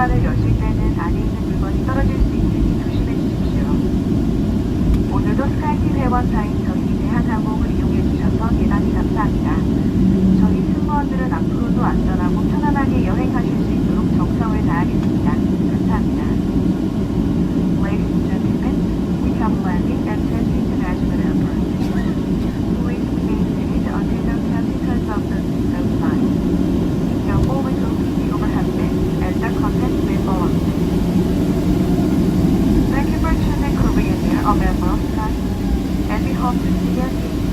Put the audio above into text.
현관을 여실 때는 안에 있는 물건이 떨어질 수 있으니 조심해 주십시오. 오늘도 스카이팀 회원사인 저희 대한항공을 이용해 주셔서 대단히 감사합니다. 저희 승무원들은 앞으로도 안전하고 편안하게 여행하실 수 있도록 정성을 다하겠습니다. 감사합니다. Ladies and gentlemen, we have landed at Jeju International Airport. Please remain seated until the passengers of the seatbelt sign. Your home will be the overhead bin and the content will go on. Thank you for choosing Korean Air, a member of Sky, and we hope to see you again.